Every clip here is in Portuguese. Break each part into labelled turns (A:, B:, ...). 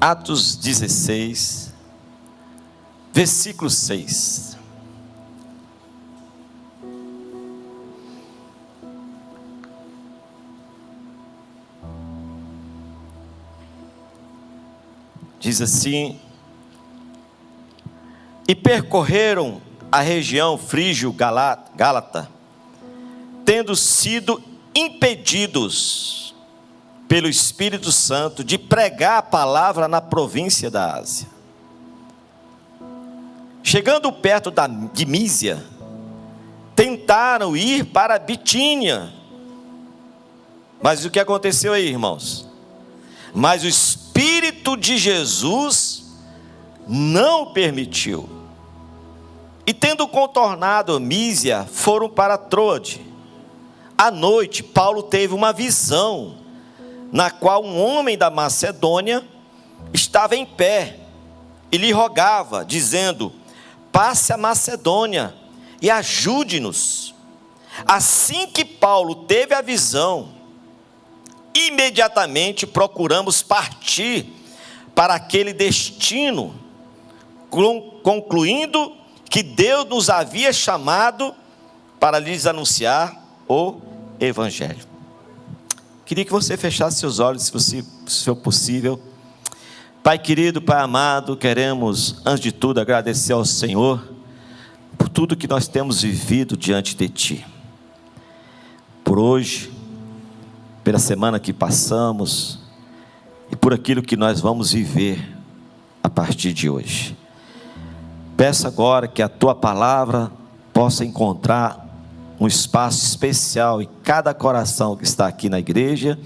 A: Atos 16, versículo 6. Diz assim: e percorreram a região frígio-gálata, tendo sido impedidos pelo Espírito Santo de pregar a palavra na província da Ásia. Chegando perto de Mísia, tentaram ir para Bitínia. Mas o que aconteceu aí, irmãos? Mas o Espírito de Jesus não permitiu. E tendo contornado Mísia, foram para Troade. À noite, Paulo teve uma visão, na qual um homem da Macedônia estava em pé e lhe rogava, dizendo: passe a Macedônia e ajude-nos. Assim que Paulo teve a visão, imediatamente procuramos partir para aquele destino, concluindo que Deus nos havia chamado para lhes anunciar o Evangelho. Queria que você fechasse seus olhos, se for possível. Pai querido, Pai amado, queremos, antes de tudo, agradecer ao Senhor por tudo que nós temos vivido diante de Ti. Por hoje, pela semana que passamos e por aquilo que nós vamos viver a partir de hoje. Peço agora que a Tua palavra possa encontrar um espaço especial em cada coração que está aqui na igreja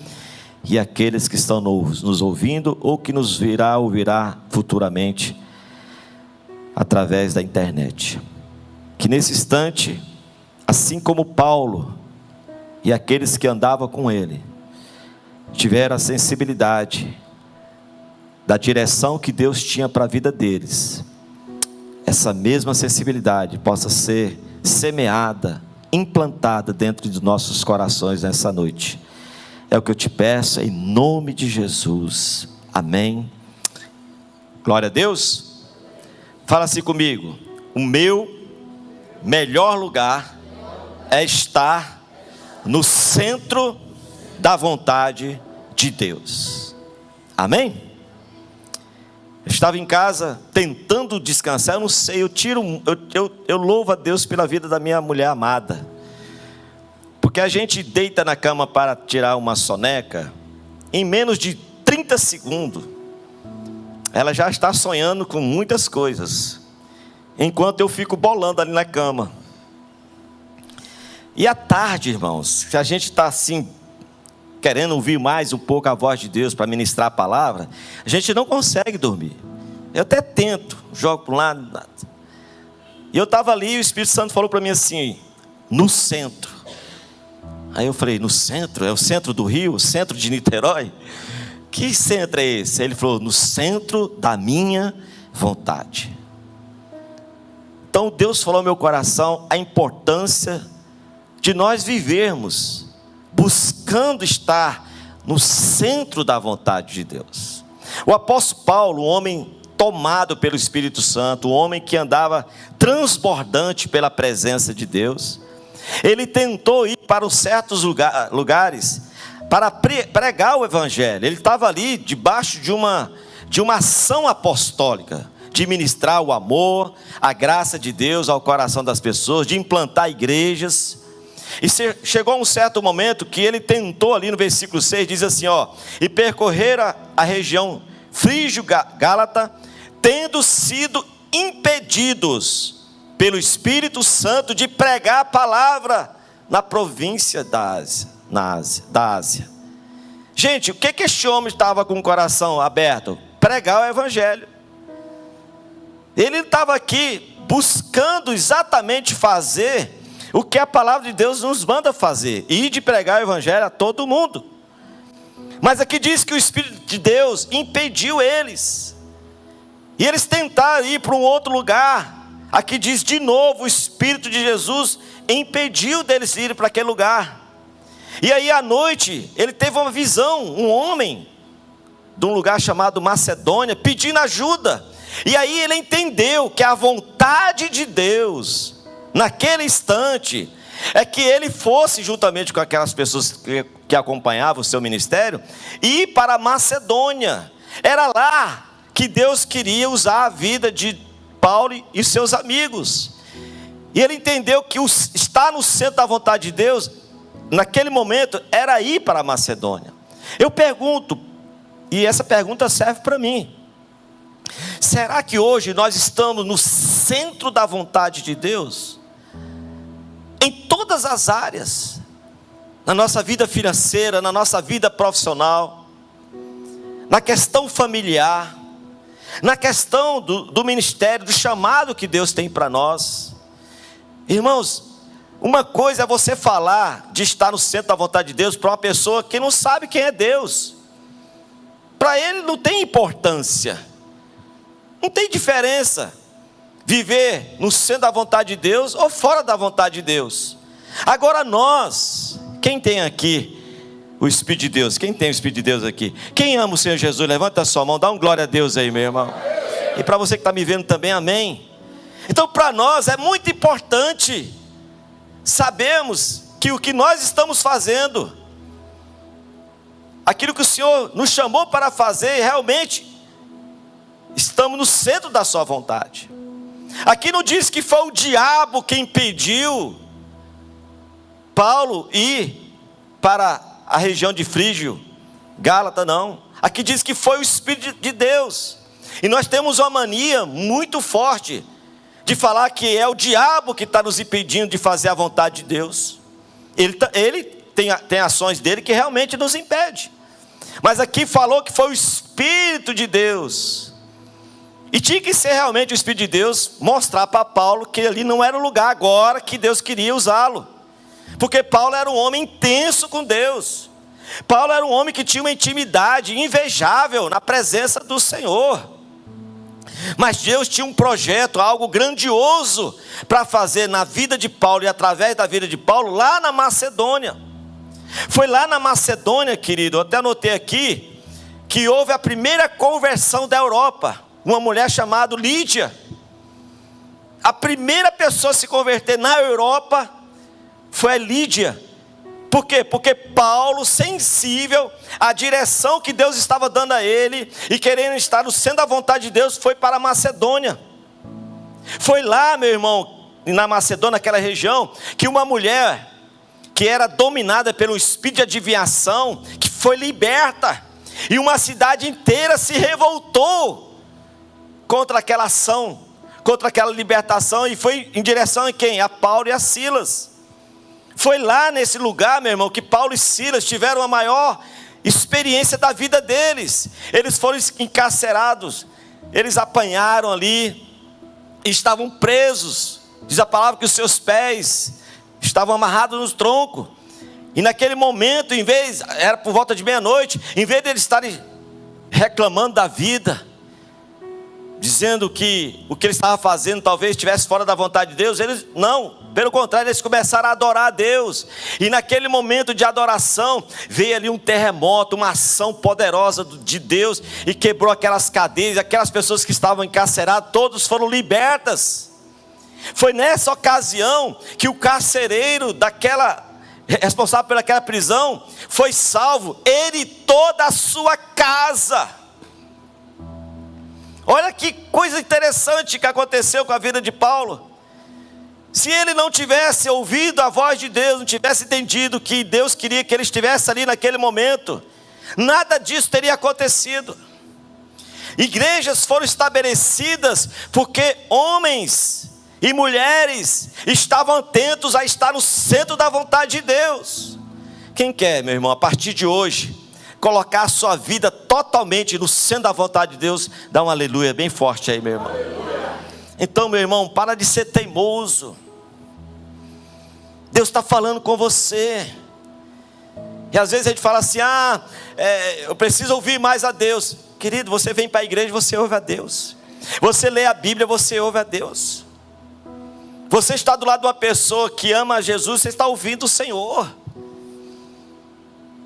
A: e aqueles que estão nos ouvindo ou que nos ouvirá futuramente através da internet. Que nesse instante, assim como Paulo e aqueles que andavam com ele, tiveram a sensibilidade da direção que Deus tinha para a vida deles, essa mesma sensibilidade possa ser semeada, implantada dentro de nossos corações nessa noite. É o que eu te peço em nome de Jesus, amém. Glória a Deus. Fala assim comigo: o meu melhor lugar é estar no centro da vontade de Deus, amém. Eu estava em casa tentando descansar, eu não sei, eu louvo a Deus pela vida da minha mulher amada, porque a gente deita na cama para tirar uma soneca, em menos de 30 segundos, ela já está sonhando com muitas coisas, enquanto eu fico bolando ali na cama. E à tarde, irmãos, se a gente está assim, querendo ouvir mais um pouco a voz de Deus para ministrar a palavra, a gente não consegue dormir. Eu até tento, jogo para um lado. E eu estava ali e o Espírito Santo falou para mim assim: no centro. Aí eu falei: no centro? É o centro do Rio? O centro de Niterói? Que centro é esse? Ele falou: no centro da minha vontade. Então Deus falou ao meu coração a importância de nós vivermos buscando estar no centro da vontade de Deus. O apóstolo Paulo, um homem tomado pelo Espírito Santo, um homem que andava transbordante pela presença de Deus, ele tentou ir para certos lugares para pregar o Evangelho. Ele estava ali debaixo de uma ação apostólica, de ministrar o amor, a graça de Deus ao coração das pessoas, de implantar igrejas. E chegou um certo momento que ele tentou ali no versículo 6, diz assim, e percorreram a região frígio-gálata, tendo sido impedidos pelo Espírito Santo de pregar a palavra na província da Ásia. Gente, o que esse homem estava com o coração aberto? Pregar o Evangelho. Ele estava aqui buscando exatamente fazer o que a palavra de Deus nos manda fazer, e de pregar o Evangelho a todo mundo. Mas aqui diz que o Espírito de Deus impediu eles, e eles tentaram ir para um outro lugar. Aqui diz de novo, o Espírito de Jesus impediu deles irem para aquele lugar. E aí à noite, ele teve uma visão, um homem de um lugar chamado Macedônia, pedindo ajuda. E aí ele entendeu que a vontade de Deus, naquele instante, é que ele fosse, juntamente com aquelas pessoas que acompanhavam o seu ministério, ir para a Macedônia. Era lá que Deus queria usar a vida de Paulo e seus amigos. E ele entendeu que estar no centro da vontade de Deus, naquele momento, era ir para a Macedônia. Eu pergunto, e essa pergunta serve para mim: será que hoje nós estamos no centro da vontade de Deus? Em todas as áreas, na nossa vida financeira, na nossa vida profissional, na questão familiar, na questão do ministério, do chamado que Deus tem para nós. Irmãos, uma coisa é você falar de estar no centro da vontade de Deus para uma pessoa que não sabe quem é Deus. Para ele não tem importância, não tem diferença viver no centro da vontade de Deus ou fora da vontade de Deus. Agora nós, quem tem aqui o Espírito de Deus? Quem tem o Espírito de Deus aqui? Quem ama o Senhor Jesus? Levanta a sua mão, dá um glória a Deus aí, meu irmão. E para você que está me vendo também, amém. Então para nós é muito importante sabermos que o que nós estamos fazendo, aquilo que o Senhor nos chamou para fazer, realmente estamos no centro da sua vontade. Aqui não diz que foi o diabo que impediu Paulo ir para a região de Frígio, Gálata, não. Aqui diz que foi o Espírito de Deus. E nós temos uma mania muito forte de falar que é o diabo que está nos impedindo de fazer a vontade de Deus. Ele tem ações dele que realmente nos impede. Mas aqui falou que foi o Espírito de Deus. E tinha que ser realmente o Espírito de Deus mostrar para Paulo que ali não era o lugar agora que Deus queria usá-lo. Porque Paulo era um homem intenso com Deus. Paulo era um homem que tinha uma intimidade invejável na presença do Senhor. Mas Deus tinha um projeto, algo grandioso para fazer na vida de Paulo e através da vida de Paulo lá na Macedônia. Foi lá na Macedônia, querido, eu até anotei aqui, que houve a primeira conversão da Europa. Uma mulher chamada Lídia. A primeira pessoa a se converter na Europa foi a Lídia. Por quê? Porque Paulo, sensível à direção que Deus estava dando a ele, e querendo estar no centro da vontade de Deus, foi para a Macedônia. Foi lá, meu irmão, na Macedônia, naquela região, que uma mulher que era dominada pelo espírito de adivinhação, que foi liberta, e uma cidade inteira se revoltou contra aquela ação, contra aquela libertação, e foi em direção a quem? A Paulo e a Silas. Foi lá nesse lugar, meu irmão, que Paulo e Silas tiveram a maior experiência da vida deles. Eles foram encarcerados, eles apanharam ali, e estavam presos. Diz a palavra que os seus pés estavam amarrados nos troncos. E naquele momento, era por volta de meia-noite, em vez de eles estarem reclamando da vida, dizendo que o que eles estavam fazendo talvez estivesse fora da vontade de Deus, eles não, pelo contrário, eles começaram a adorar a Deus. E naquele momento de adoração, veio ali um terremoto, uma ação poderosa de Deus, e quebrou aquelas cadeias, aquelas pessoas que estavam encarceradas, todos foram libertas. Foi nessa ocasião que o carcereiro responsável pelaquela prisão foi salvo, ele e toda a sua casa. Olha que coisa interessante que aconteceu com a vida de Paulo. Se ele não tivesse ouvido a voz de Deus, não tivesse entendido que Deus queria que ele estivesse ali naquele momento, nada disso teria acontecido. Igrejas foram estabelecidas porque homens e mulheres estavam atentos a estar no centro da vontade de Deus. Quem quer, meu irmão, a partir de hoje, colocar a sua vida totalmente no centro da vontade de Deus? Dá um aleluia bem forte aí, meu irmão. Então, meu irmão, para de ser teimoso. Deus está falando com você. E às vezes a gente fala assim: eu preciso ouvir mais a Deus. Querido, você vem para a igreja, você ouve a Deus. Você lê a Bíblia, você ouve a Deus. Você está do lado de uma pessoa que ama a Jesus, você está ouvindo o Senhor.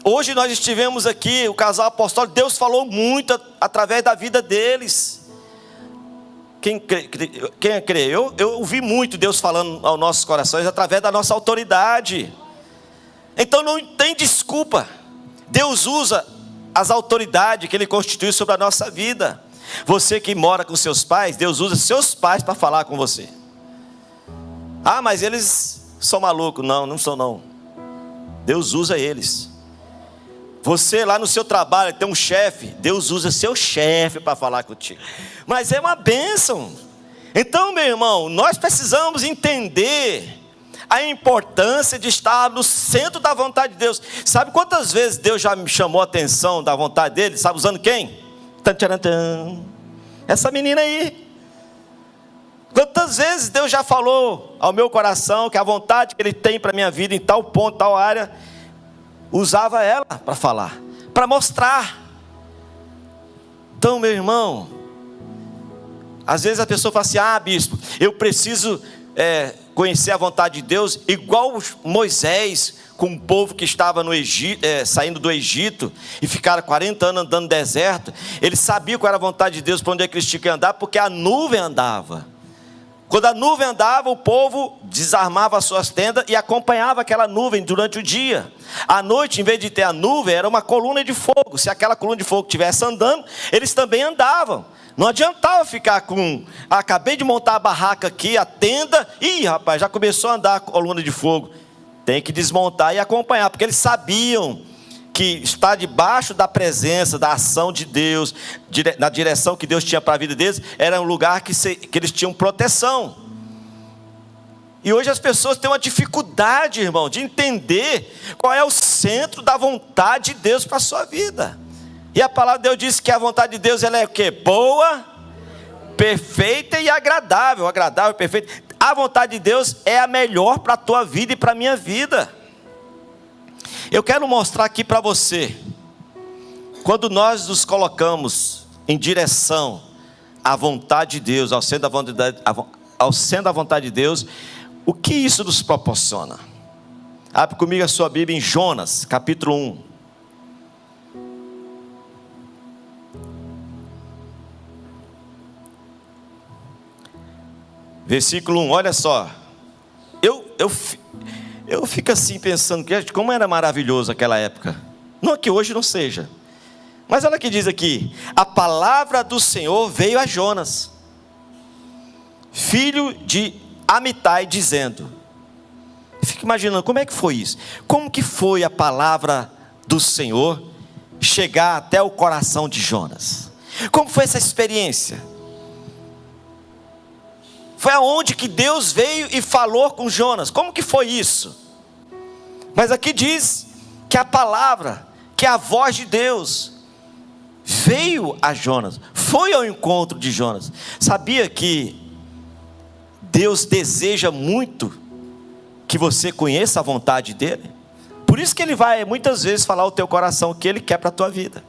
A: Hoje nós estivemos aqui, o casal apostólico, Deus falou muito através da vida deles. Quem crê? Eu ouvi muito Deus falando aos nossos corações através da nossa autoridade. Então não tem desculpa. Deus usa as autoridades que Ele constitui sobre a nossa vida. Você que mora com seus pais, Deus usa seus pais para falar com você. Ah, mas eles são malucos. Não, não são não. Deus usa eles. Você lá no seu trabalho tem um chefe, Deus usa seu chefe para falar contigo. Mas é uma bênção. Então, meu irmão, nós precisamos entender a importância de estar no centro da vontade de Deus. Sabe quantas vezes Deus já me chamou a atenção da vontade dele? Sabe usando quem? Essa menina aí. Quantas vezes Deus já falou ao meu coração que a vontade que Ele tem para a minha vida em tal ponto, tal área, usava ela para falar, para mostrar. Então, meu irmão, às vezes a pessoa fala assim: ah, bispo, eu preciso conhecer a vontade de Deus, igual Moisés, com o povo que estava no Egito, saindo do Egito, e ficaram 40 anos andando no deserto. Eles sabiam qual era a vontade de Deus, para onde é que eles tinham que andar, porque a nuvem andava. Quando a nuvem andava, o povo desarmava as suas tendas e acompanhava aquela nuvem durante o dia. À noite, em vez de ter a nuvem, era uma coluna de fogo. Se aquela coluna de fogo estivesse andando, eles também andavam. Não adiantava ficar com: acabei de montar a barraca aqui, a tenda, ih, rapaz, já começou a andar a coluna de fogo. Tem que desmontar e acompanhar, porque eles sabiam que estar debaixo da presença, da ação de Deus, na direção que Deus tinha para a vida deles, era um lugar que eles tinham proteção. E hoje as pessoas têm uma dificuldade, irmão, de entender qual é o centro da vontade de Deus para a sua vida. E a palavra de Deus diz que a vontade de Deus, ela é o quê? Boa, perfeita e agradável. Agradável, perfeita. A vontade de Deus é a melhor para a tua vida e para a minha vida. Eu quero mostrar aqui para você, quando nós nos colocamos em direção à vontade de Deus, ao centro da vontade de Deus, o que isso nos proporciona? Abre comigo a sua Bíblia em Jonas, capítulo 1. Versículo 1, olha só. Eu fico assim pensando, como era maravilhoso aquela época. Não que hoje não seja. Mas olha o que diz aqui: a palavra do Senhor veio a Jonas, filho de Amitai, dizendo. Eu fico imaginando, como é que foi isso? Como que foi a palavra do Senhor chegar até o coração de Jonas? Como foi essa experiência? Foi aonde que Deus veio e falou com Jonas. Como que foi isso? Mas aqui diz que a palavra, que a voz de Deus veio a Jonas, foi ao encontro de Jonas. Sabia que Deus deseja muito que você conheça a vontade dEle? Por isso que Ele vai muitas vezes falar ao teu coração o que Ele quer para a tua vida.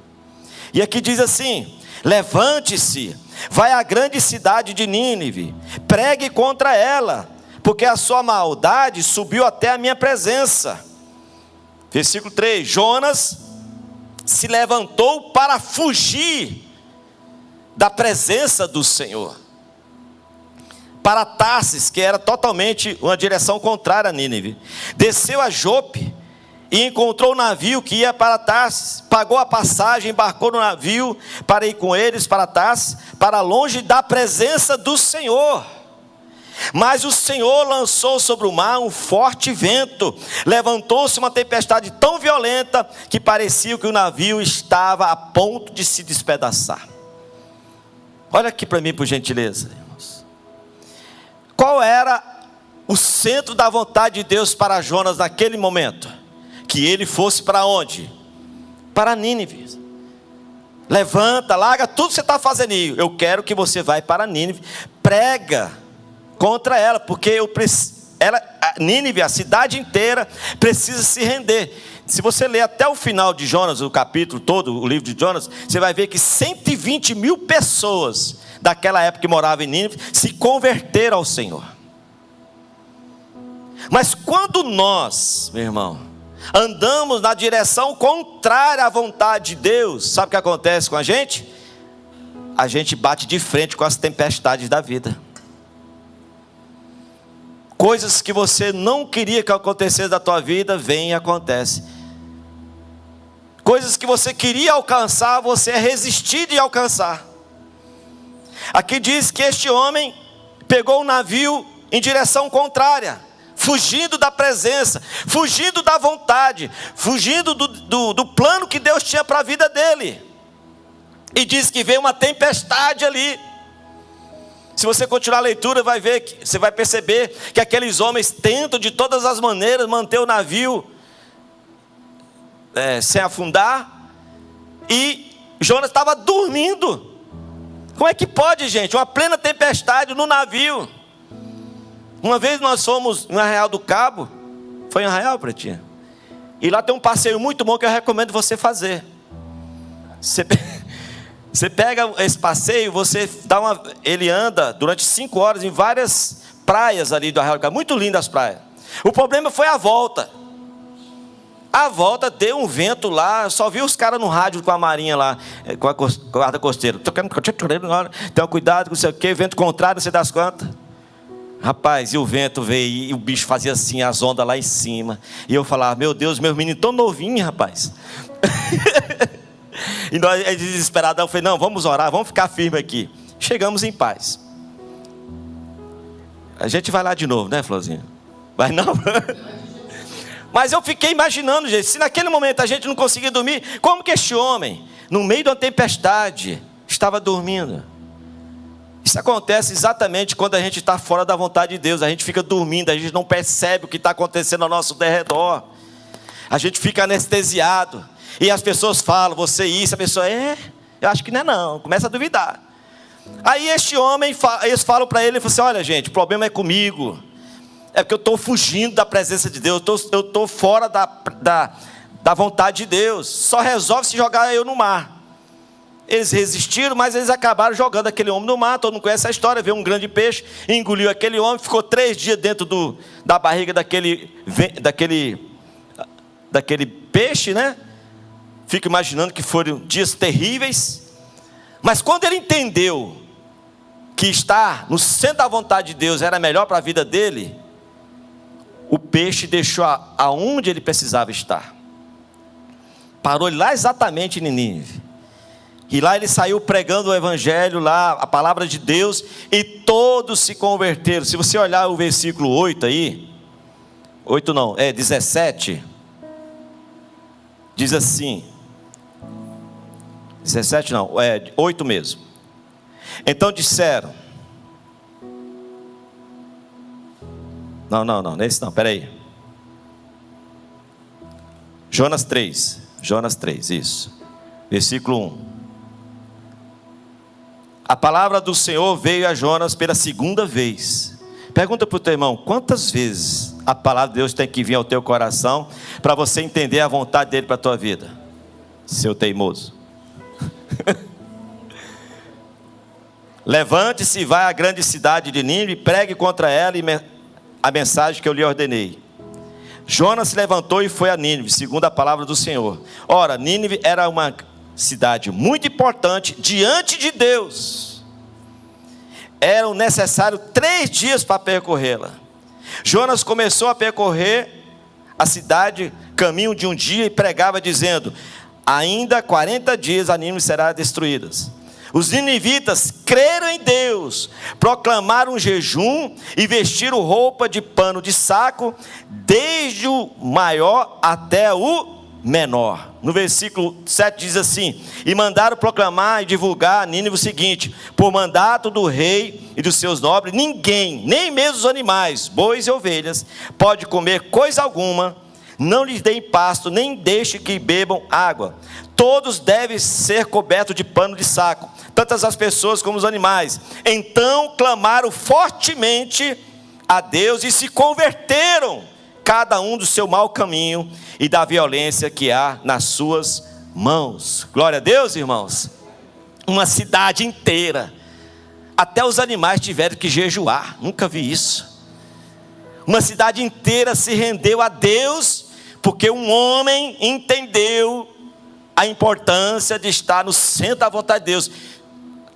A: E aqui diz assim: levante-se, vai à grande cidade de Nínive, pregue contra ela, porque a sua maldade subiu até a minha presença. Versículo 3, Jonas se levantou para fugir da presença do Senhor, para Tarsis, que era totalmente uma direção contrária a Nínive. Desceu a Jope e encontrou o navio que ia para Tarsis, pagou a passagem, embarcou no navio para ir com eles para Tarsis, para longe da presença do Senhor. Mas o Senhor lançou sobre o mar um forte vento, levantou-se uma tempestade tão violenta que parecia que o navio estava a ponto de se despedaçar. Olha aqui para mim, por gentileza, irmãos. Qual era o centro da vontade de Deus para Jonas naquele momento? Que ele fosse para onde? Para Nínive. Levanta, larga tudo que você está fazendo aí. Eu quero que você vá para Nínive, prega contra ela, porque Nínive, a cidade inteira, precisa se render. Se você ler até o final de Jonas, o capítulo todo, o livro de Jonas, você vai ver que 120 mil pessoas daquela época que moravam em Nínive se converteram ao Senhor. Mas quando nós, meu irmão, andamos na direção contrária à vontade de Deus, sabe o que acontece com a gente? A gente bate de frente com as tempestades da vida. Coisas que você não queria que acontecesse na tua vida, vem e acontece. Coisas que você queria alcançar, você é resistido de alcançar. Aqui diz que este homem pegou um navio em direção contrária, fugindo da presença, fugindo da vontade, fugindo do plano que Deus tinha para a vida dele. E diz que veio uma tempestade ali. Se você continuar a leitura, você vai perceber que aqueles homens tentam de todas as maneiras manter o navio sem afundar. E Jonas estava dormindo. Como é que pode, gente? Uma plena tempestade no navio. Uma vez nós fomos em Arraial do Cabo. Foi em Arraial, Pretinha? E lá tem um passeio muito bom que eu recomendo você fazer. Você pega esse passeio, ele anda durante 5 horas em várias praias ali do Arraial do Cabo. Muito lindas as praias. O problema foi a volta. A volta deu um vento lá, só vi os caras no rádio com a marinha lá, com a guarda costeira. Então cuidado com não sei o que, vento contrário, você das quantas. Rapaz, e o vento veio, e o bicho fazia assim, as ondas lá em cima. E eu falava, meu Deus, meus meninos tão novinhos, rapaz. E nós, desesperados, eu falei, não, vamos orar, vamos ficar firme aqui. Chegamos em paz. A gente vai lá de novo, né, Florzinha? Vai não? Mas eu fiquei imaginando, gente, se naquele momento a gente não conseguia dormir, como que este homem, no meio de uma tempestade, estava dormindo? Isso acontece exatamente quando a gente está fora da vontade de Deus. A gente fica dormindo, a gente não percebe o que está acontecendo ao nosso derredor. A gente fica anestesiado. E as pessoas falam, você isso, a pessoa, eu acho que não é não, começa a duvidar. Aí este homem, eles falam para ele, assim, olha gente, o problema é comigo. É porque eu estou fugindo da presença de Deus, eu estou fora da vontade de Deus. Só resolve se jogar eu no mar. Eles resistiram, mas eles acabaram jogando aquele homem no mar. Todo mundo conhece a história. Veio um grande peixe, engoliu aquele homem, ficou 3 dias dentro da barriga daquele peixe, né? Fico imaginando que foram dias terríveis. Mas quando ele entendeu que estar no centro da vontade de Deus era melhor para a vida dele, o peixe deixou aonde ele precisava estar. Parou lá exatamente em Nínive. E lá ele saiu pregando o evangelho, lá, a palavra de Deus, e todos se converteram. Se você olhar o versículo 8 aí, 8 não, 17, diz assim, 17 não, 8 mesmo. Então disseram, não, nesse não, peraí. Jonas 3, isso. Versículo 1. A palavra do Senhor veio a Jonas pela 2ª vez. Pergunta para o teu irmão, quantas vezes a palavra de Deus tem que vir ao teu coração para você entender a vontade dele para a tua vida? Seu teimoso. Levante-se e vai à grande cidade de Nínive, pregue contra ela a mensagem que eu lhe ordenei. Jonas se levantou e foi a Nínive, segundo a palavra do Senhor. Ora, Nínive era uma cidade muito importante diante de Deus. Eram necessários 3 dias para percorrê-la. Jonas começou a percorrer a cidade, caminho de um dia, e pregava dizendo, ainda 40 dias a Nínive será destruída. Os ninivitas creram em Deus, proclamaram um jejum e vestiram roupa de pano de saco, desde o maior até o menor. No versículo 7 diz assim, e mandaram proclamar e divulgar a Nínive o seguinte, por mandato do rei e dos seus nobres, ninguém, nem mesmo os animais, bois e ovelhas, pode comer coisa alguma, não lhes deem pasto, nem deixe que bebam água. Todos devem ser cobertos de pano de saco, tantas as pessoas como os animais. Então clamaram fortemente a Deus e se converteram, cada um do seu mau caminho e da violência que há nas suas mãos. Glória a Deus, irmãos. Uma cidade inteira, até os animais tiveram que jejuar. Nunca vi isso. Uma cidade inteira se rendeu a Deus Porque um homem entendeu a importância de estar no centro da vontade de Deus.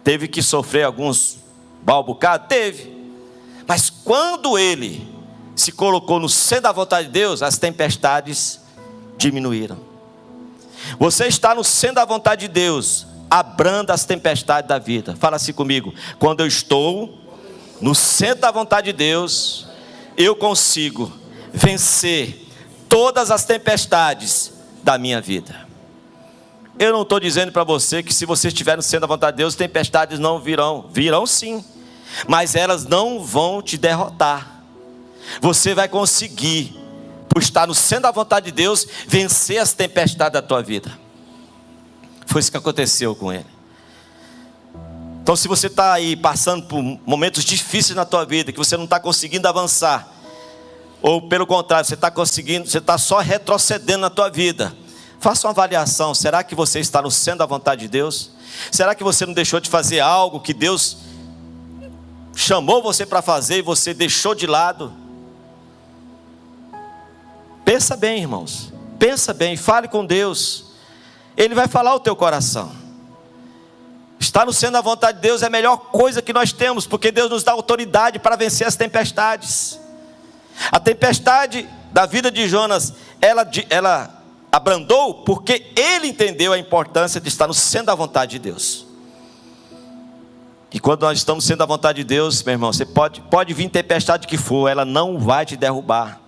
A: Teve que sofrer alguns balbucados? Teve. Mas quando ele se colocou no centro da vontade de Deus, as tempestades diminuíram. Você está no centro da vontade de Deus, abranda as tempestades da vida. Fala assim comigo: quando eu estou no centro da vontade de Deus, eu consigo vencer todas as tempestades da minha vida. Eu não estou dizendo para você que se você estiver no centro da vontade de Deus, tempestades não virão. Virão sim, mas elas não vão te derrotar. Você vai conseguir, por estar no centro da vontade de Deus, vencer as tempestades da tua vida. Foi isso que aconteceu com ele. Então, se você está aí passando por momentos difíceis na tua vida, que você não está conseguindo avançar, ou pelo contrário, você está só retrocedendo na tua vida, faça uma avaliação. Será que você está no centro da vontade de Deus? Será que você não deixou de fazer algo que Deus chamou você para fazer e você deixou de lado? Pensa bem, irmãos. Pensa bem, fale com Deus. Ele vai falar o teu coração. Estar no centro da vontade de Deus é a melhor coisa que nós temos, porque Deus nos dá autoridade para vencer as tempestades. A tempestade da vida de Jonas, ela abrandou porque ele entendeu a importância de estar no centro da vontade de Deus. E quando nós estamos no centro da vontade de Deus, meu irmão, você pode vir tempestade que for, ela não vai te derrubar.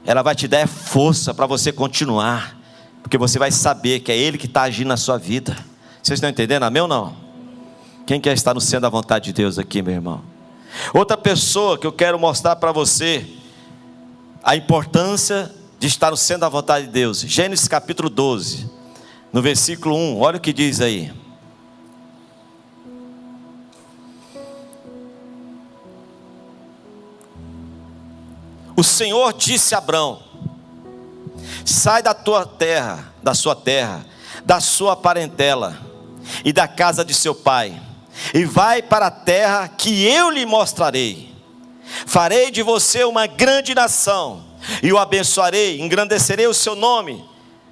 A: Ela vai te dar força para você continuar, porque você vai saber que é Ele que está agindo na sua vida. Vocês estão entendendo? Amém ou não? Quem quer estar no centro da vontade de Deus aqui, meu irmão? Outra pessoa que eu quero mostrar para você a importância de estar no centro da vontade de Deus. Gênesis capítulo 12, no versículo 1, olha o que diz aí. O Senhor disse a Abrão: sai da tua terra, da sua terra, da sua parentela e da casa de seu pai, e vai para a terra que eu lhe mostrarei. Farei de você uma grande nação, e o abençoarei, engrandecerei o seu nome,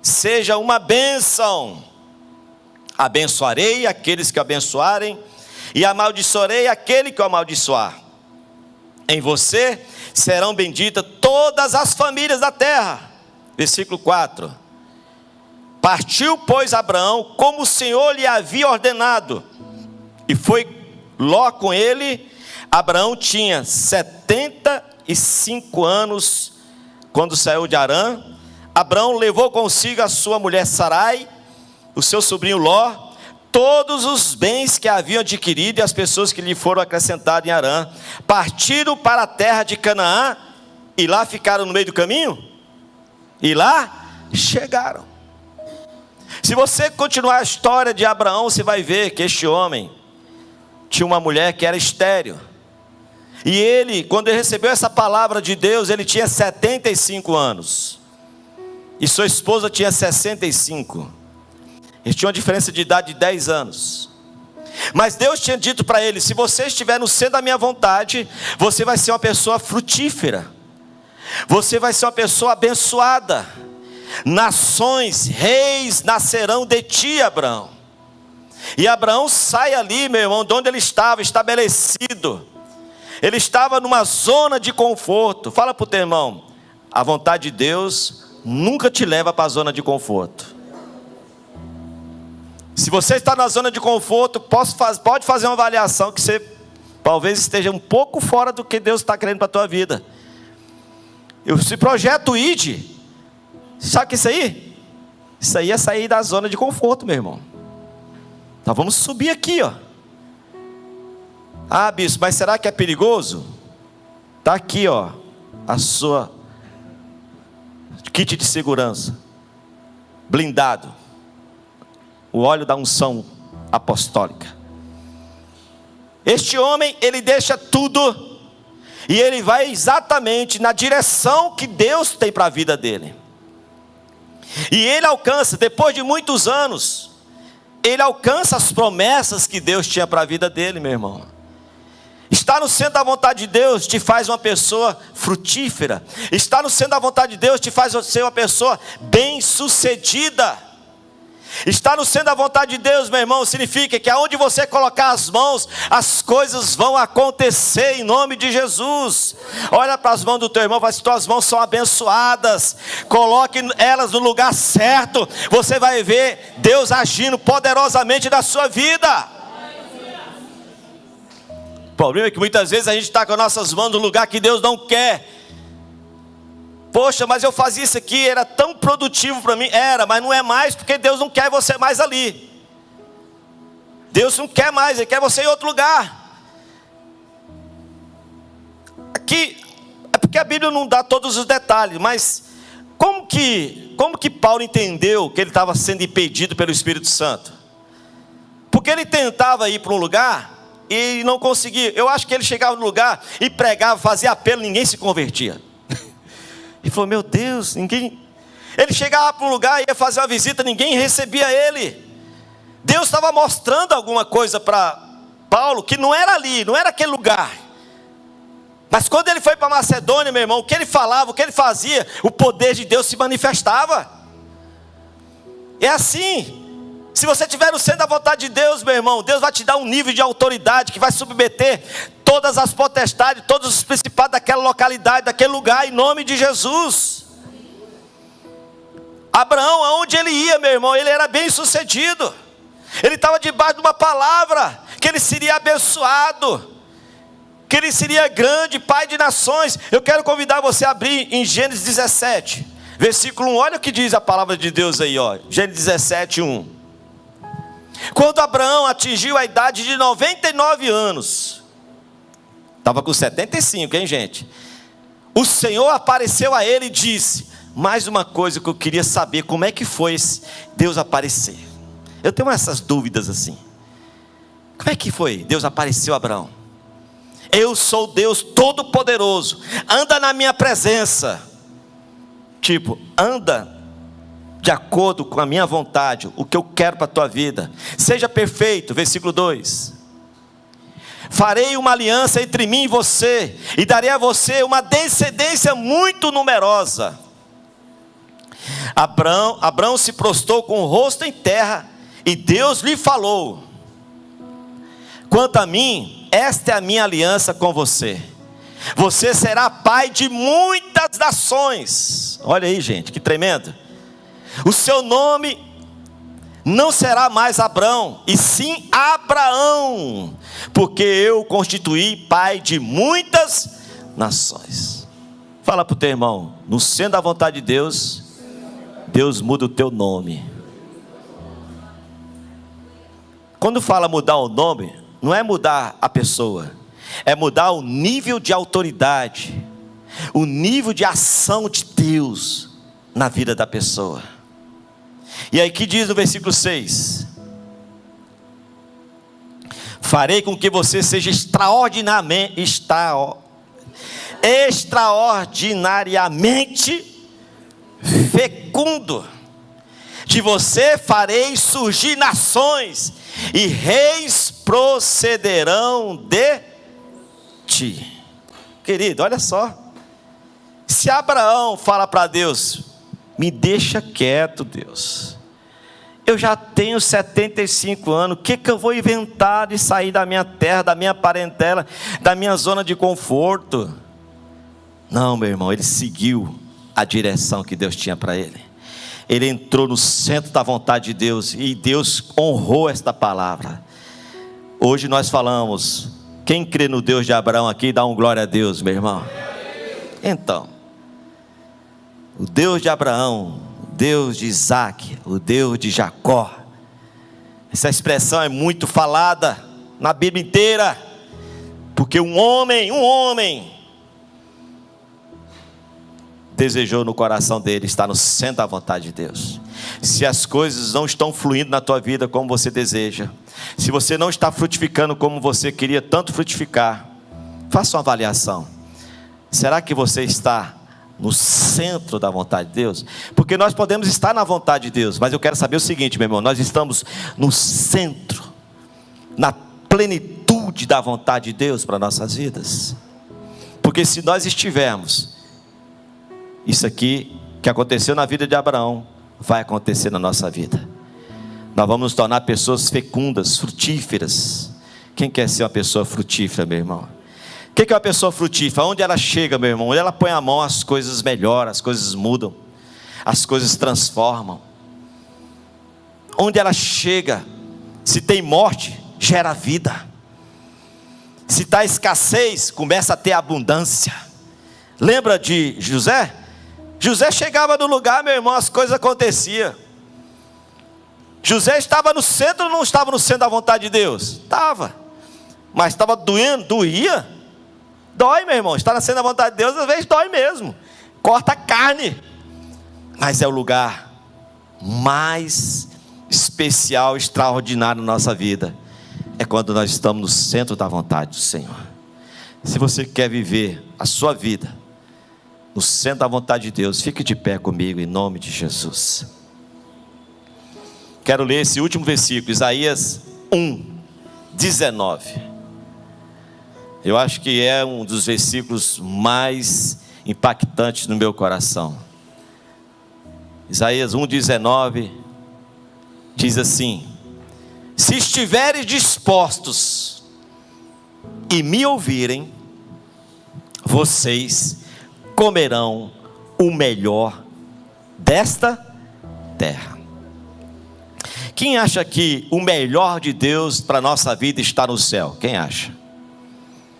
A: seja uma bênção. Abençoarei aqueles que o abençoarem, e amaldiçoarei aquele que o amaldiçoar. Em você serão benditas todas as famílias da terra. Versículo 4. Partiu, pois, Abraão, como o Senhor lhe havia ordenado, e foi Ló com ele. Abraão tinha 75 anos quando saiu de Harã. Abraão levou consigo a sua mulher Sarai, o seu sobrinho Ló, todos os bens que haviam adquirido e as pessoas que lhe foram acrescentadas em Harã. Partiram para a terra de Canaã, e lá ficaram no meio do caminho, e lá chegaram. Se você continuar a história de Abraão, você vai ver que este homem tinha uma mulher que era estéril. E ele, quando ele recebeu essa palavra de Deus, ele tinha 75 anos. E sua esposa tinha 65. Eles tinham uma diferença de idade de 10 anos. Mas Deus tinha dito para ele: se você estiver no centro da minha vontade, você vai ser uma pessoa frutífera. Você vai ser uma pessoa abençoada. Nações, reis nascerão de ti, Abraão. E Abraão sai ali, meu irmão, de onde ele estava estabelecido. Ele estava numa zona de conforto. Fala para o teu irmão: a vontade de Deus nunca te leva para a zona de conforto. Se você está na zona de conforto, pode fazer uma avaliação, que você talvez esteja um pouco fora do que Deus está querendo para a tua vida. Esse projeto ID, sabe o que é isso aí? Isso aí é sair da zona de conforto, meu irmão. Então vamos subir aqui, ó. Ah, bispo, mas será que é perigoso? Está aqui, ó, a sua kit de segurança, blindado, o óleo da unção apostólica. Este homem, ele deixa tudo, e ele vai exatamente na direção que Deus tem para a vida dele. E ele alcança, depois de muitos anos, ele alcança as promessas que Deus tinha para a vida dele, meu irmão. Estar no centro da vontade de Deus te faz uma pessoa frutífera. Estar no centro da vontade de Deus te faz ser uma pessoa bem-sucedida. Estar no centro da vontade de Deus, meu irmão, significa que aonde você colocar as mãos, as coisas vão acontecer em nome de Jesus. Olha para as mãos do teu irmão e fala assim: tuas mãos são abençoadas. Coloque elas no lugar certo. Você vai ver Deus agindo poderosamente na sua vida. O problema é que muitas vezes a gente está com as nossas mãos no lugar que Deus não quer. Poxa, mas eu fazia isso aqui, era tão produtivo para mim. Era, mas não é mais, porque Deus não quer você mais ali. Deus não quer mais, Ele quer você em outro lugar. Aqui, é porque a Bíblia não dá todos os detalhes, mas como que Paulo entendeu que ele estava sendo impedido pelo Espírito Santo? Porque ele tentava ir para um lugar e não conseguia. Eu acho que ele chegava no lugar e pregava, fazia apelo, ninguém se convertia. E falou: meu Deus, ninguém. Ele chegava para um lugar, ia fazer uma visita, ninguém recebia ele. Deus estava mostrando alguma coisa para Paulo que não era ali, não era aquele lugar. Mas quando ele foi para Macedônia, meu irmão, o que ele falava, o que ele fazia, o poder de Deus se manifestava. É assim. Se você estiver no centro da vontade de Deus, meu irmão, Deus vai te dar um nível de autoridade que vai submeter todas as potestades, todos os principados daquela localidade, daquele lugar, em nome de Jesus. Abraão, aonde ele ia, meu irmão, ele era bem sucedido. Ele estava debaixo de uma palavra, que ele seria abençoado, que ele seria grande, pai de nações. Eu quero convidar você a abrir em Gênesis 17, versículo 1, olha o que diz a palavra de Deus aí, ó. Gênesis 17, 1. Quando Abraão atingiu a idade de 99 anos, estava com 75, hein, gente? O Senhor apareceu a ele e disse: mais uma coisa que eu queria saber, como é que foi esse Deus aparecer? Eu tenho essas dúvidas assim. Como é que foi? Deus apareceu a Abraão. Eu sou Deus Todo-Poderoso, anda na minha presença. Tipo, anda de acordo com a minha vontade, o que eu quero para a tua vida. Seja perfeito, versículo 2. Farei uma aliança entre mim e você, e darei a você uma descendência muito numerosa. Abraão se prostrou com o rosto em terra, e Deus lhe falou: quanto a mim, esta é a minha aliança com você. Você será pai de muitas nações. Olha aí, gente, que tremendo. O seu nome não será mais Abrão, e sim Abraão, porque eu o constituí pai de muitas nações. Fala para o teu irmão: no centro da vontade de Deus, Deus muda o teu nome. Quando fala mudar o nome, não é mudar a pessoa, é mudar o nível de autoridade, o nível de ação de Deus na vida da pessoa. E aí que diz no versículo 6: farei com que você seja extraordinariamente fecundo. De você farei surgir nações, e reis procederão de ti. Querido, olha só. Se Abraão fala para Deus: me deixa quieto, Deus, eu já tenho 75 anos, o que eu vou inventar de sair da minha terra, da minha parentela, da minha zona de conforto? Não, meu irmão, ele seguiu a direção que Deus tinha para ele. Ele entrou no centro da vontade de Deus, e Deus honrou esta palavra. Hoje nós falamos, quem crê no Deus de Abraão aqui, dá um glória a Deus, meu irmão. Então, o Deus de Abraão, o Deus de Isaac, o Deus de Jacó. Essa expressão é muito falada na Bíblia inteira, porque um homem desejou no coração dele estar no centro da vontade de Deus. Se as coisas não estão fluindo na tua vida como você deseja, se você não está frutificando como você queria tanto frutificar, faça uma avaliação. Será que você está no centro da vontade de Deus? Porque nós podemos estar na vontade de Deus, mas eu quero saber o seguinte, meu irmão: nós estamos no centro, na plenitude plenitude da vontade de Deus para nossas vidas. Porque se nós estivermos, isso aqui que aconteceu na vida de Abraão, vai acontecer na nossa vida. Nós vamos nos tornar pessoas fecundas, frutíferas. Quem quer ser uma pessoa frutífera, meu irmão? O que é uma pessoa frutífera? Onde ela chega, meu irmão? Onde ela põe a mão, as coisas melhoram, as coisas mudam, as coisas transformam. Onde ela chega, se tem morte, gera vida. Se está escassez, começa a ter abundância. Lembra de José? José chegava no lugar, meu irmão, as coisas aconteciam. José estava no centro ou não estava no centro da vontade de Deus? Estava. Mas estava doendo? Doía. Dói, meu irmão. Estar na centro da vontade de Deus, às vezes dói mesmo. Corta a carne. Mas é o lugar mais especial, extraordinário na nossa vida. É quando nós estamos no centro da vontade do Senhor. Se você quer viver a sua vida no centro da vontade de Deus, fique de pé comigo em nome de Jesus. Quero ler esse último versículo, Isaías 1:19. Eu acho que é um dos versículos mais impactantes no meu coração. Isaías 1:19 diz assim: se estiveres dispostos e me ouvirem, vocês comerão o melhor desta terra. Quem acha que o melhor de Deus para a nossa vida está no céu? Quem acha?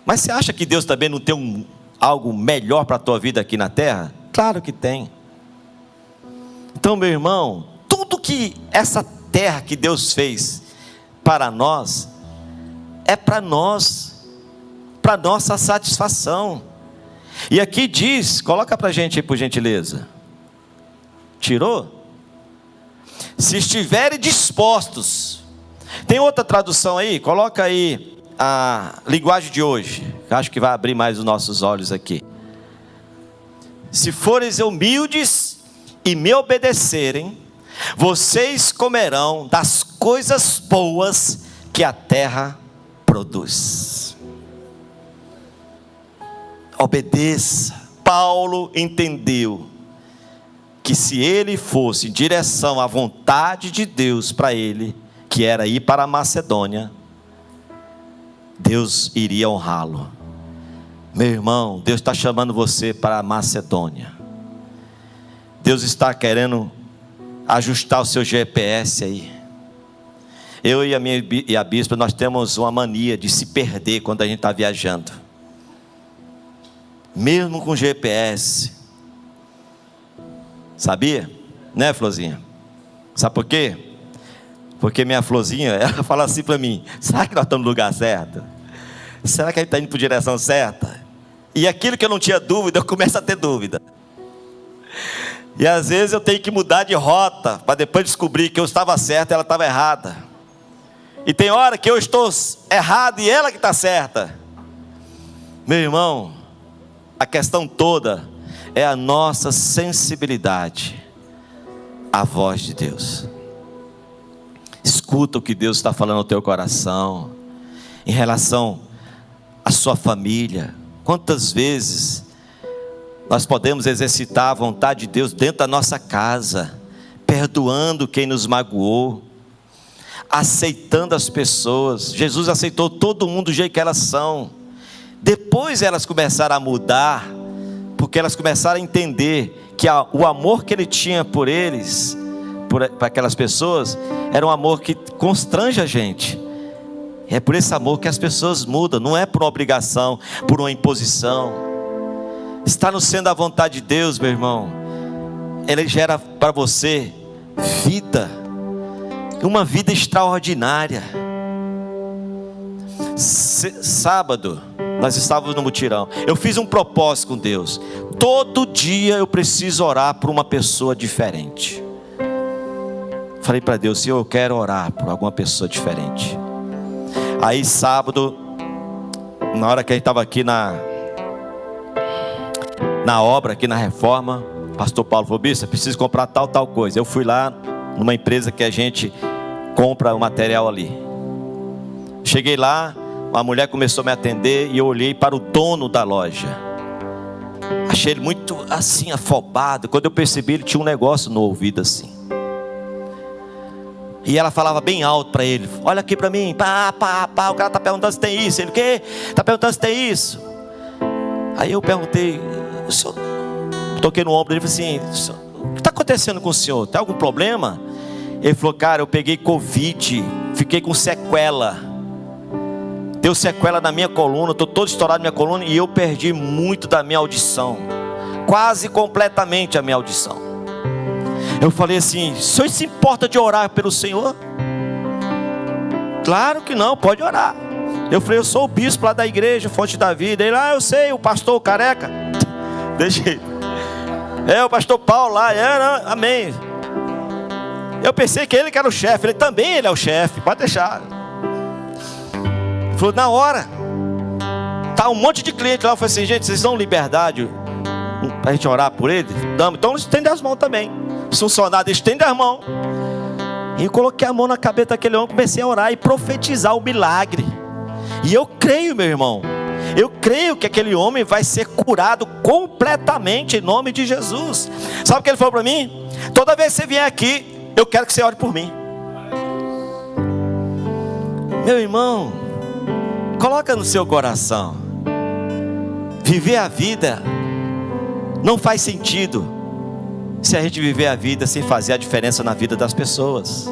A: Mas você acha que Deus também não tem algo melhor para a tua vida aqui na terra? Claro que tem. Então, meu irmão, tudo que essa terra que Deus fez para nós, é para nós, para nossa satisfação. E aqui diz, coloca para a gente aí por gentileza. Tirou? Se estiverem dispostos. Tem outra tradução aí? Coloca aí a linguagem de hoje, que acho que vai abrir mais os nossos olhos aqui. Se fores humildes e me obedecerem, vocês comerão das coisas boas que a terra produz. Obedeça. Paulo entendeu que se ele fosse em direção à vontade de Deus para ele, que era ir para a Macedônia, Deus iria honrá-lo. Meu irmão, Deus está chamando você para a Macedônia. Deus está querendo ajustar o seu GPS aí. Eu e a bispa, nós temos uma mania de se perder quando a gente está viajando. Mesmo com GPS. Sabia? Né, Florzinha? Sabe por quê? Porque minha Florzinha, ela fala assim para mim: será que nós estamos no lugar certo? Será que a gente está indo para a direção certa? E aquilo que eu não tinha dúvida, eu começo a ter dúvida. E às vezes eu tenho que mudar de rota, para depois descobrir que eu estava certo e ela estava errada. E tem hora que eu estou errado e ela que está certa. Meu irmão, a questão toda é a nossa sensibilidade à voz de Deus. Escuta o que Deus está falando no teu coração, em relação à sua família. Quantas vezes nós podemos exercitar a vontade de Deus dentro da nossa casa, perdoando quem nos magoou, aceitando as pessoas. Jesus aceitou todo mundo do jeito que elas são. Depois elas começaram a mudar, porque elas começaram a entender que o amor que ele tinha por eles, para aquelas pessoas, era um amor que constrange a gente. É por esse amor que as pessoas mudam, não é por uma obrigação, por uma imposição. Está no centro da vontade de Deus, meu irmão. Ele gera para você vida, uma vida extraordinária. Sábado nós estávamos no mutirão. Eu fiz um propósito com Deus. Todo dia eu preciso orar por uma pessoa diferente. Falei para Deus: Senhor, eu quero orar por alguma pessoa diferente. Aí sábado, na hora que a gente estava aqui na obra, aqui na reforma, o pastor Paulo falou: Bispo, preciso comprar tal coisa. Eu fui lá numa empresa que a gente compra o material ali. Cheguei lá, uma mulher começou a me atender e eu olhei para o dono da loja. Achei ele muito assim, afobado. Quando eu percebi, ele tinha um negócio no ouvido assim. E ela falava bem alto para ele: olha aqui para mim, pá, pá, pá. O cara está perguntando se tem isso. Ele: o quê? Está perguntando se tem isso. Aí eu perguntei, o senhor... Toquei no ombro dele e falei assim: o que está acontecendo com o senhor? Tem algum problema? Ele falou: cara, eu peguei Covid, fiquei com sequela. Deu sequela na minha coluna, estou todo estourado na minha coluna. E eu perdi muito da minha audição, quase completamente a minha audição. Eu falei assim: o senhor se importa de orar pelo senhor? Claro que não, pode orar. Eu falei: eu sou o bispo lá da igreja Fonte da Vida. Ele: eu sei, o pastor careca. Deixa ele. O pastor Paulo lá. Amém. Eu pensei que ele que era o chefe. Ele também, ele é o chefe, pode deixar. Ele falou: na hora. Tá um monte de cliente lá. Eu falei assim: gente, vocês dão liberdade para a gente orar por ele? Damos. Então estende as mãos também. Os funcionários estendem as mãos. E eu coloquei a mão na cabeça daquele homem, comecei a orar e profetizar o milagre. E eu creio, meu irmão, eu creio que aquele homem vai ser curado completamente em nome de Jesus. Sabe o que ele falou para mim? Toda vez que você vier aqui, eu quero que você ore por mim. Meu irmão, coloca no seu coração: viver a vida não faz sentido se a gente viver a vida sem fazer a diferença na vida das pessoas.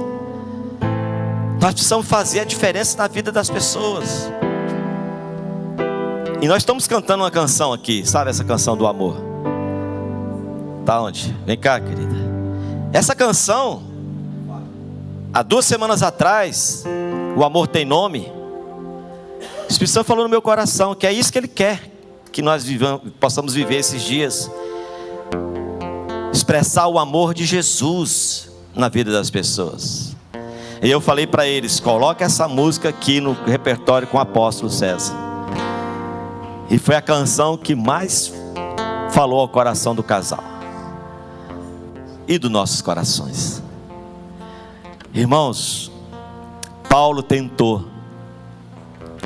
A: Nós precisamos fazer a diferença na vida das pessoas. E nós estamos cantando uma canção aqui, sabe essa canção do amor? Tá onde? Vem cá, querida. Essa canção, há 2 semanas atrás, o amor tem nome. O Espírito Santo falou no meu coração que é isso que Ele quer que nós possamos viver esses dias. Expressar o amor de Jesus na vida das pessoas. E eu falei para eles: coloca essa música aqui no repertório com o apóstolo César. E foi a canção que mais falou ao coração do casal e dos nossos corações. Irmãos, Paulo tentou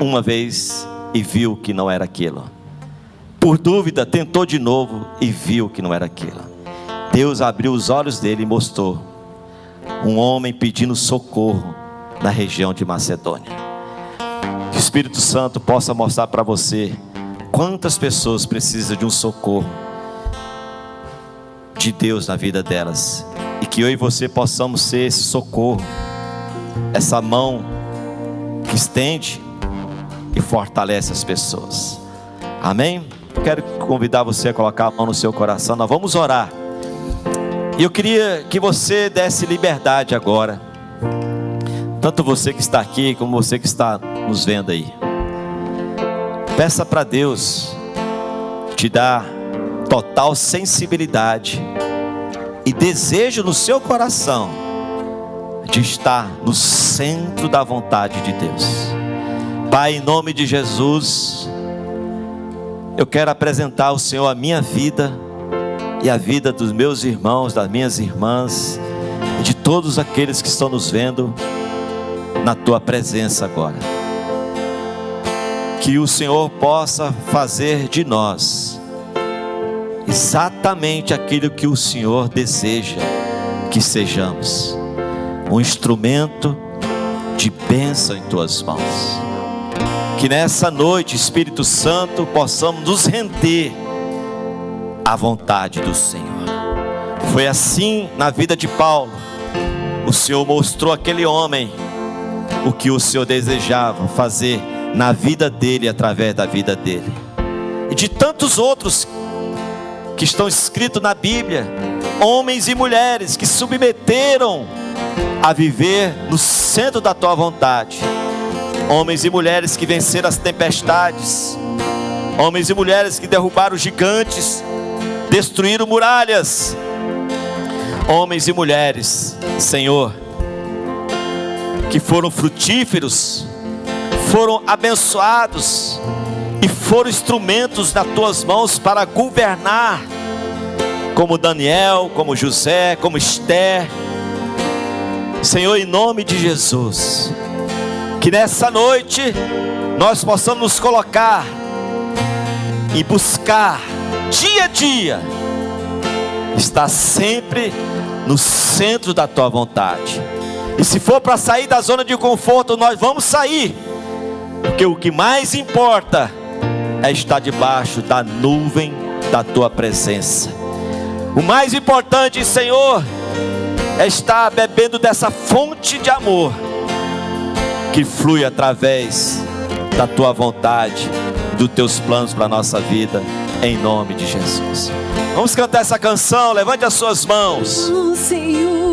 A: uma vez e viu que não era aquilo. Por dúvida, tentou de novo e viu que não era aquilo. Deus abriu os olhos dele e mostrou um homem pedindo socorro na região de Macedônia. Que o Espírito Santo possa mostrar para você quantas pessoas precisam de um socorro de Deus na vida delas, e que eu e você possamos ser esse socorro, essa mão que estende e fortalece as pessoas. Amém? Quero convidar você a colocar a mão no seu coração. Nós vamos orar. E eu queria que você desse liberdade agora, tanto você que está aqui, como você que está nos vendo aí. Peça para Deus te dar total sensibilidade e desejo no seu coração de estar no centro da vontade de Deus. Pai, em nome de Jesus, eu quero apresentar ao Senhor a minha vida e a vida dos meus irmãos, das minhas irmãs e de todos aqueles que estão nos vendo na Tua presença agora. Que o Senhor possa fazer de nós exatamente aquilo que o Senhor deseja que sejamos: um instrumento de bênção em Tuas mãos. Que nessa noite, Espírito Santo, possamos nos render à vontade do Senhor. Foi assim na vida de Paulo. O Senhor mostrou àquele homem o que o Senhor desejava fazer na vida dele, através da vida dele, e de tantos outros que estão escritos na Bíblia, homens e mulheres que submeteram a viver no centro da Tua vontade, homens e mulheres que venceram as tempestades, homens e mulheres que derrubaram gigantes, destruíram muralhas, homens e mulheres, Senhor, que foram frutíferos, foram abençoados e foram instrumentos nas Tuas mãos para governar, como Daniel, como José, como Esther. Senhor, em nome de Jesus, que nessa noite nós possamos nos colocar e buscar dia a dia estar sempre no centro da tua vontade. E se for para sair da zona de conforto, nós vamos sair, porque o que mais importa é estar debaixo da nuvem da tua presença. O mais importante, Senhor, é estar bebendo dessa fonte de amor que flui através da tua vontade, dos teus planos para a nossa vida, em nome de Jesus. Vamos cantar essa canção, levante as suas mãos.
B: Senhor.